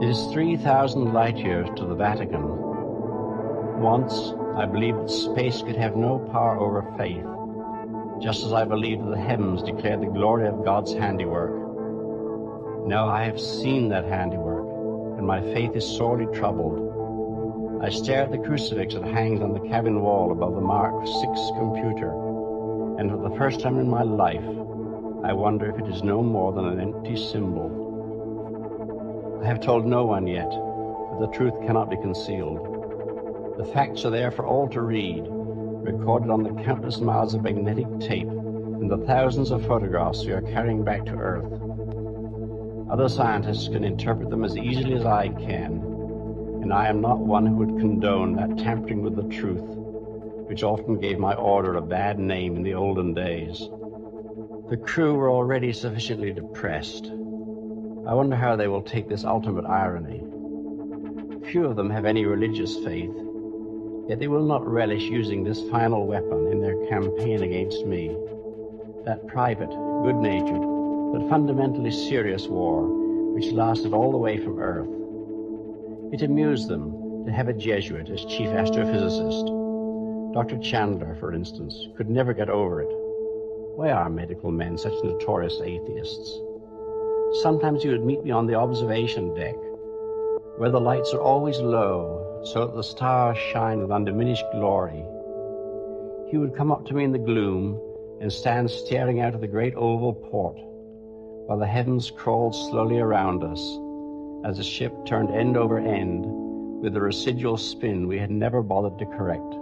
It is 3,000 light years to the Vatican. Once, I believed that space could have no power over faith, just as I believed that the heavens declared the glory of God's handiwork. Now I have seen that handiwork, and my faith is sorely troubled. I stare at the crucifix that hangs on the cabin wall above the Mark 6 computer, and for the first time in my life, I wonder if it is no more than an empty symbol. I have told no one yet, but the truth cannot be concealed. The facts are there for all to read, recorded on the countless miles of magnetic tape and the thousands of photographs we are carrying back to Earth. Other scientists can interpret them as easily as I can, and I am not one who would condone that tampering with the truth, which often gave my order a bad name in the olden days. The crew were already sufficiently depressed. I wonder how they will take this ultimate irony. Few of them have any religious faith, yet they will not relish using this final weapon in their campaign against me. That private, good-natured, but fundamentally serious war which lasted all the way from Earth. It amused them to have a Jesuit as chief astrophysicist. Dr. Chandler, for instance, could never get over it. Why are medical men such notorious atheists? Sometimes he would meet me on the observation deck, where the lights are always low, so that the stars shine with undiminished glory. He would come up to me in the gloom and stand staring out of the great oval port, while the heavens crawled slowly around us, as the ship turned end over end with a residual spin we had never bothered to correct.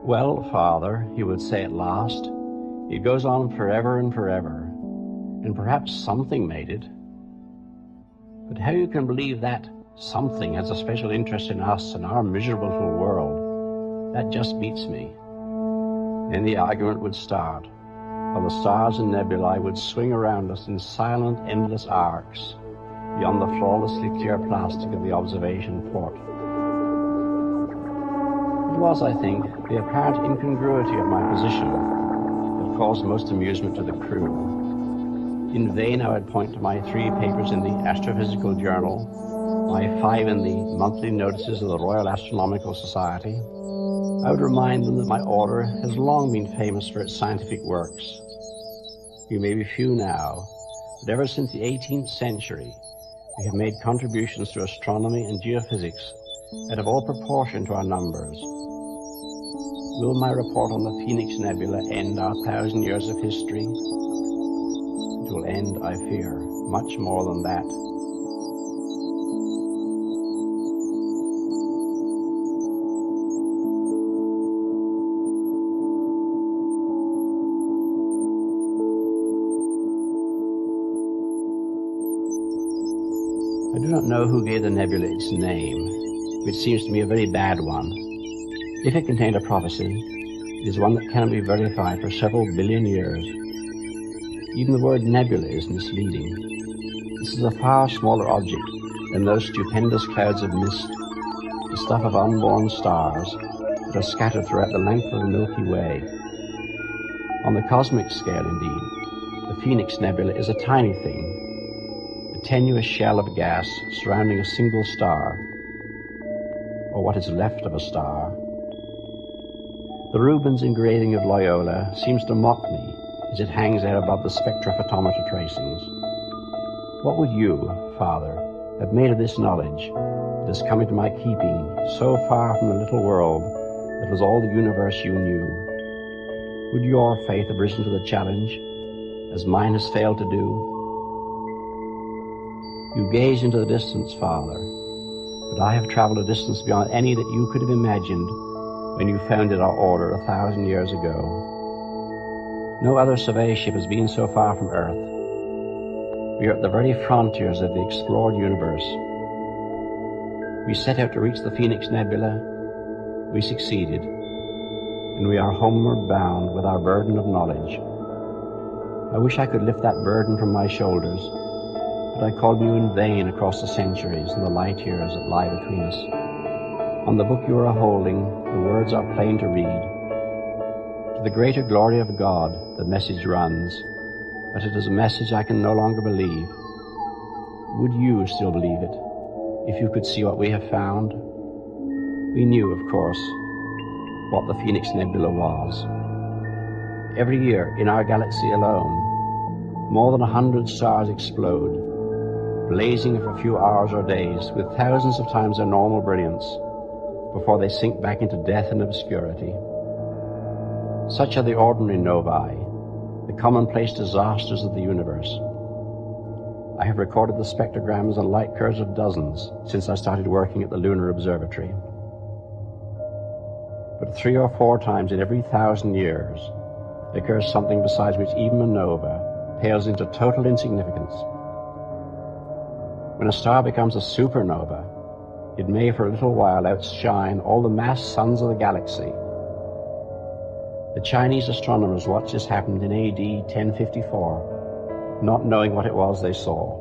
"Well, Father," he would say at last, "it goes on forever and forever. And perhaps something made it. But how you can believe that something has a special interest in us and our miserable little world, that just beats me." Then the argument would start, while the stars and nebulae would swing around us in silent, endless arcs, beyond the flawlessly clear plastic of the observation port. It was, I think, the apparent incongruity of my position that caused most amusement to the crew. In vain I would point to my 3 papers in the Astrophysical Journal, my 5 in the monthly notices of the Royal Astronomical Society. I would remind them that my order has long been famous for its scientific works. We may be few now, but ever since the 18th century, we have made contributions to astronomy and geophysics out of all proportion to our numbers. Will my report on the Phoenix Nebula end our 1,000 years of history? It will end, I fear, much more than that. I do not know who gave the nebula its name, which seems to me a very bad one. If it contained a prophecy, it is one that cannot be verified for several billion years. Even the word nebula is misleading. This is a far smaller object than those stupendous clouds of mist, the stuff of unborn stars that are scattered throughout the length of the Milky Way. On the cosmic scale, indeed, the Phoenix Nebula is a tiny thing, a tenuous shell of gas surrounding a single star, or what is left of a star. The Rubens engraving of Loyola seems to mock me as it hangs there above the spectrophotometer tracings. What would you, Father, have made of this knowledge that has come into my keeping so far from the little world that was all the universe you knew? Would your faith have risen to the challenge, as mine has failed to do? You gaze into the distance, Father, but I have traveled a distance beyond any that you could have imagined when you founded our order 1,000 years ago. No other survey ship has been so far from Earth. We are at the very frontiers of the explored universe. We set out to reach the Phoenix Nebula. We succeeded, and we are homeward bound with our burden of knowledge. I wish I could lift that burden from my shoulders, but I called you in vain across the centuries and the light years that lie between us. On the book you are holding, the words are plain to read. To the greater glory of God, the message runs, but it is a message I can no longer believe. Would you still believe it? if you could see what we have found. We knew, of course, what the Phoenix Nebula was. Every year, in our galaxy alone, more than 100 stars explode, blazing for a few hours or days with thousands of times their normal brilliance before they sink back into death and obscurity. Such are the ordinary novae, the commonplace disasters of the universe. I have recorded the spectrograms and light curves of dozens since I started working at the Lunar Observatory. But 3 or 4 times in every 1,000 years, there occurs something besides which even a nova pales into total insignificance. When a star becomes a supernova, it may for a little while outshine all the massed suns of the galaxy. The Chinese astronomers watched this happen in AD 1054, not knowing what it was they saw.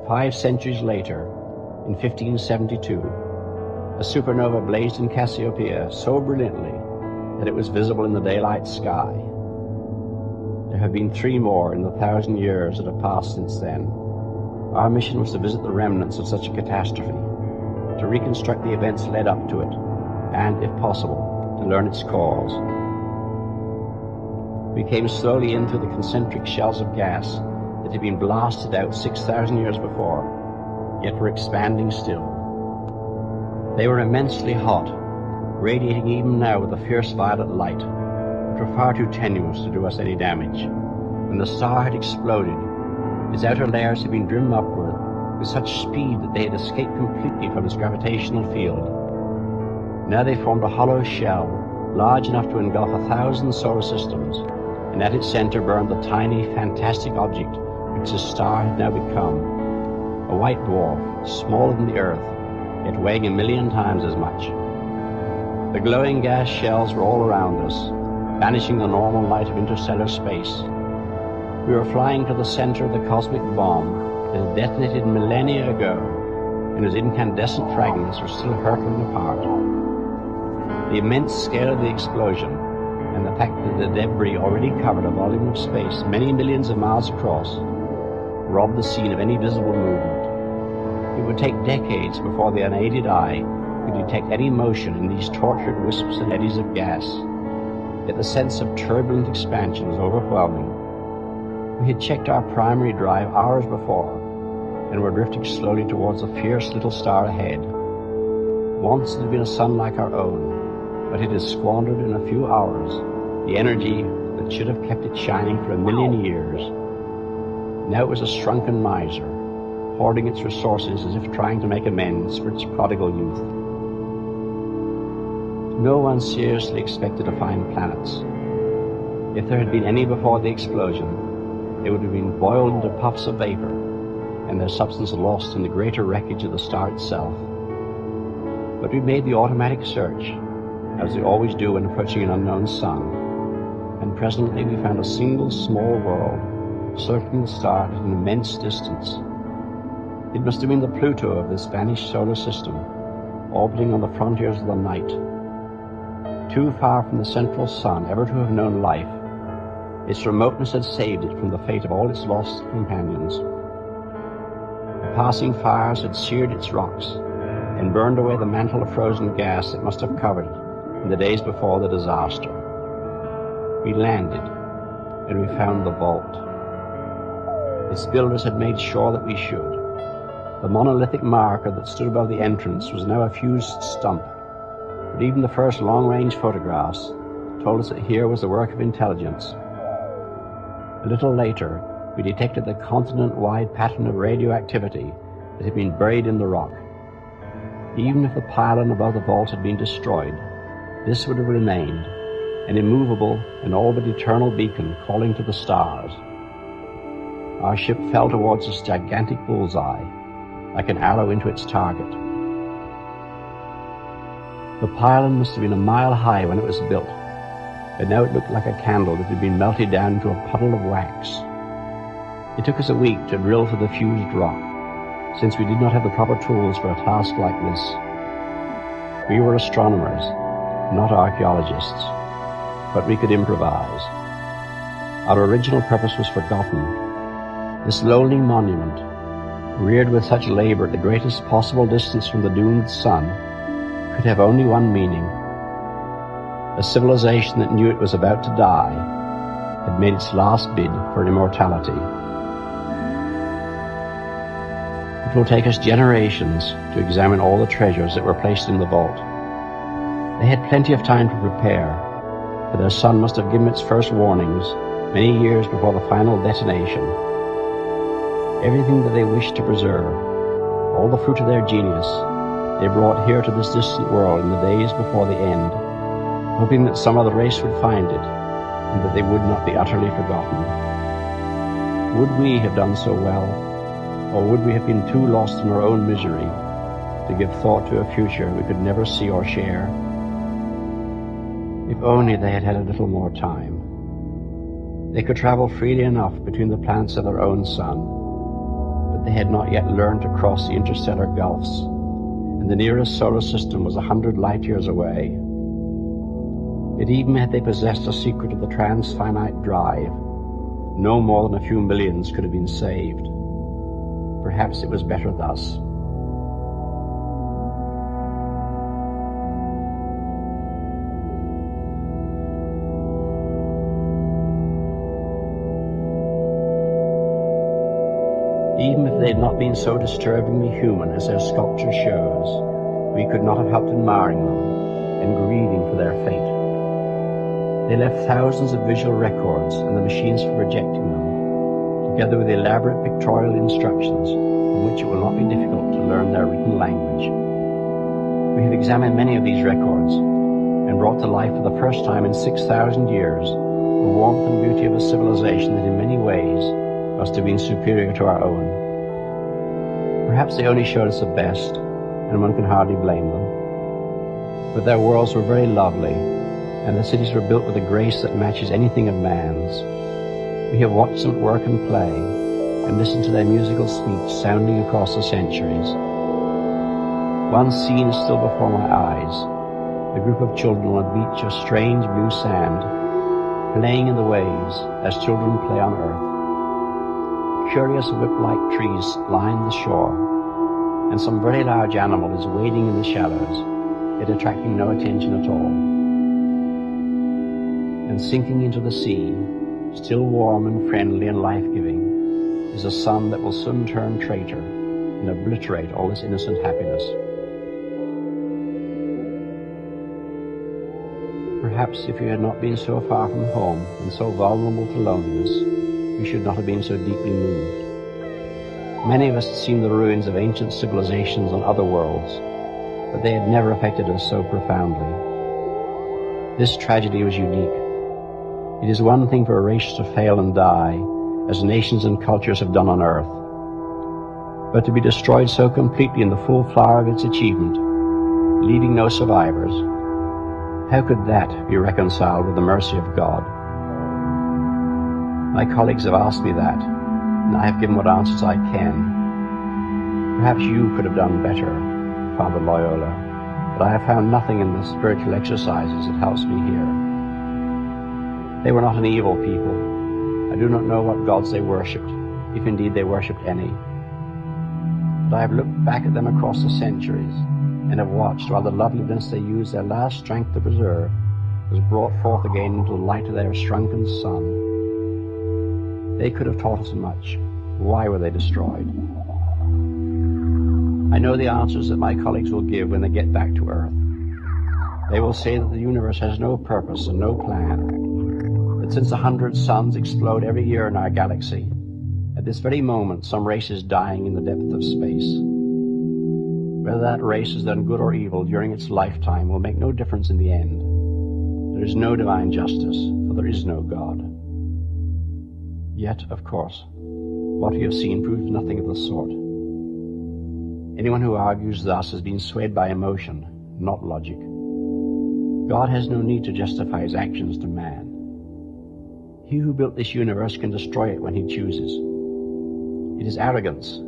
5 centuries later, in 1572, a supernova blazed in Cassiopeia so brilliantly that it was visible in the daylight sky. There have been 3 more in the 1,000 years that have passed since then. Our mission was to visit the remnants of such a catastrophe, to reconstruct the events led up to it, and, if possible, to learn its cause. We came slowly in through the concentric shells of gas that had been blasted out 6,000 years before, yet were expanding still. They were immensely hot, radiating even now with a fierce violet light, but were far too tenuous to do us any damage. When the star had exploded, its outer layers had been driven upward with such speed that they had escaped completely from its gravitational field. Now they formed a hollow shell, large enough to engulf 1,000 solar systems, and at its center burned the tiny, fantastic object which the star had now become. A white dwarf, smaller than the Earth, yet weighing 1,000,000 times as much. The glowing gas shells were all around us, banishing the normal light of interstellar space. We were flying to the center of the cosmic bomb that had detonated millennia ago, and whose incandescent fragments were still hurtling apart. The immense scale of the explosion, and the fact that the debris already covered a volume of space many millions of miles across, robbed the scene of any visible movement. It would take decades before the unaided eye could detect any motion in these tortured wisps and eddies of gas, yet the sense of turbulent expansion was overwhelming. We had checked our primary drive hours before, and were drifting slowly towards a fierce little star ahead. Once it had been a sun like our own, but it had squandered in a few hours the energy that should have kept it shining for 1,000,000 years. Now it was a shrunken miser, hoarding its resources as if trying to make amends for its prodigal youth. No one seriously expected to find planets. If there had been any before the explosion, they would have been boiled into puffs of vapor, and their substance lost in the greater wreckage of the star itself. But we made the automatic search, as we always do when approaching an unknown sun, and presently we found a single small world circling the star at an immense distance. It must have been the Pluto of this vanished solar system, orbiting on the frontiers of the night. Too far from the central sun ever to have known life, its remoteness had saved it from the fate of all its lost companions. The passing fires had seared its rocks and burned away the mantle of frozen gas that must have covered it in the days before the disaster. We landed, and we found the vault. Its builders had made sure that we should. The monolithic marker that stood above the entrance was now a fused stump, but even the first long-range photographs told us that here was the work of intelligence. A little later, we detected the continent-wide pattern of radioactivity that had been buried in the rock. Even if the pylon above the vault had been destroyed, this would have remained, an immovable and all but eternal beacon calling to the stars. Our ship fell towards this gigantic bullseye, like an arrow into its target. The pylon must have been a mile high when it was built, but now it looked like a candle that had been melted down into a puddle of wax. It took us a week to drill through the fused rock, since we did not have the proper tools for a task like this. We were astronomers, not archaeologists, but we could improvise. Our original purpose was forgotten. This lonely monument, reared with such labor at the greatest possible distance from the doomed sun, could have only one meaning. A civilization that knew it was about to die had made its last bid for immortality. It will take us generations to examine all the treasures that were placed in the vault. They had plenty of time to prepare, for their sun must have given its first warnings many years before the final detonation. Everything that they wished to preserve, all the fruit of their genius, they brought here to this distant world in the days before the end, hoping that some other race would find it, and that they would not be utterly forgotten. Would we have done so well, or would we have been too lost in our own misery to give thought to a future we could never see or share? If only they had had a little more time. They could travel freely enough between the planets of their own sun, but they had not yet learned to cross the interstellar gulfs, and the nearest solar system was 100 light years away. Yet even had they possessed a secret of the transfinite drive, no more than a few millions could have been saved. Perhaps it was better thus. Even if they had not been so disturbingly human as their sculpture shows, we could not have helped admiring them and grieving for their fate. They left thousands of visual records and the machines for projecting them, together with elaborate pictorial instructions from which it will not be difficult to learn their written language. We have examined many of these records and brought to life for the first time in 6,000 years the warmth and beauty of a civilization that in many ways must have been superior to our own. Perhaps they only showed us the best, and one can hardly blame them. But their worlds were very lovely, and the cities were built with a grace that matches anything of man's. We have watched them at work and play, and listened to their musical speech sounding across the centuries. One scene is still before my eyes, a group of children on a beach of strange blue sand, playing in the waves as children play on earth. Curious whip-like trees line the shore, and some very large animal is wading in the shallows, yet attracting no attention at all. And sinking into the sea, still warm and friendly and life-giving, is a sun that will soon turn traitor and obliterate all this innocent happiness. Perhaps if we had not been so far from home and so vulnerable to loneliness, we should not have been so deeply moved. Many of us had seen the ruins of ancient civilizations on other worlds, but they had never affected us so profoundly. This tragedy was unique. It is one thing for a race to fail and die, as nations and cultures have done on Earth. But to be destroyed so completely in the full flower of its achievement, leaving no survivors, how could that be reconciled with the mercy of God? My colleagues have asked me that, and I have given what answers I can. Perhaps you could have done better, Father Loyola, but I have found nothing in the spiritual exercises that helps me here. They were not an evil people. I do not know what gods they worshipped, if indeed they worshipped any. But I have looked back at them across the centuries, and have watched while the loveliness they used their last strength to preserve was brought forth again into the light of their shrunken sun. They could have taught us much. Why were they destroyed? I know the answers that my colleagues will give when they get back to Earth. They will say that the universe has no purpose and no plan, that since 100 suns explode every year in our galaxy, at this very moment some race is dying in the depth of space. Whether that race has done good or evil during its lifetime will make no difference in the end. There is no divine justice, for there is no God. Yet, of course, what we have seen proves nothing of the sort. Anyone who argues thus has been swayed by emotion, not logic. God has no need to justify his actions to man. He who built this universe can destroy it when he chooses. It is arrogance.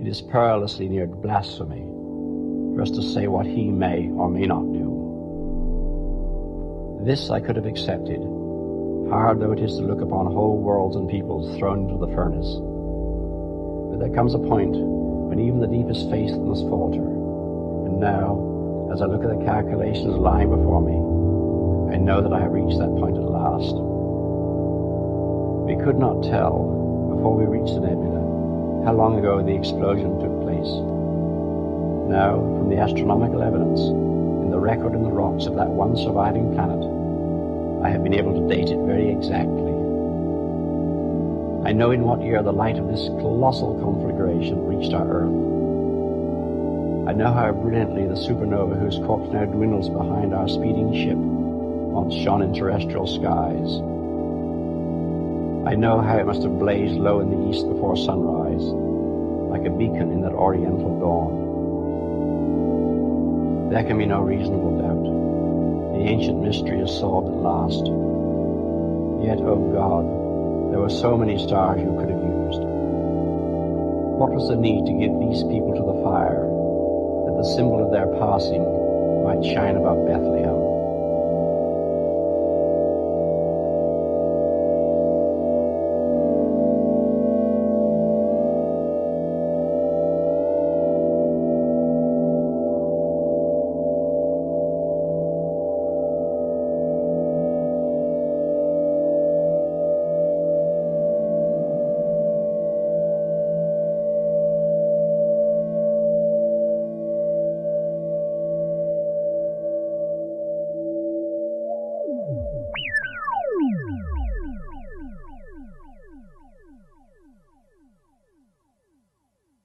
It is perilously near blasphemy for us to say what he may or may not do. This I could have accepted, hard though it is to look upon whole worlds and peoples thrown into the furnace. But there comes a point when even the deepest faith must falter. And now, as I look at the calculations lying before me, I know that I have reached that point at last. We could not tell, before we reached the nebula, how long ago the explosion took place. Now, from the astronomical evidence, in the record in the rocks of that one surviving planet, I have been able to date it very exactly. I know in what year the light of this colossal conflagration reached our Earth. I know how brilliantly the supernova whose corpse now dwindles behind our speeding ship once shone in terrestrial skies. I know how it must have blazed low in the east before sunrise, like a beacon in that oriental dawn. There can be no reasonable doubt. The ancient mystery is solved at last. Yet, oh God, there were so many stars you could have used. What was the need to give these people to the fire, that the symbol of their passing might shine above Bethlehem?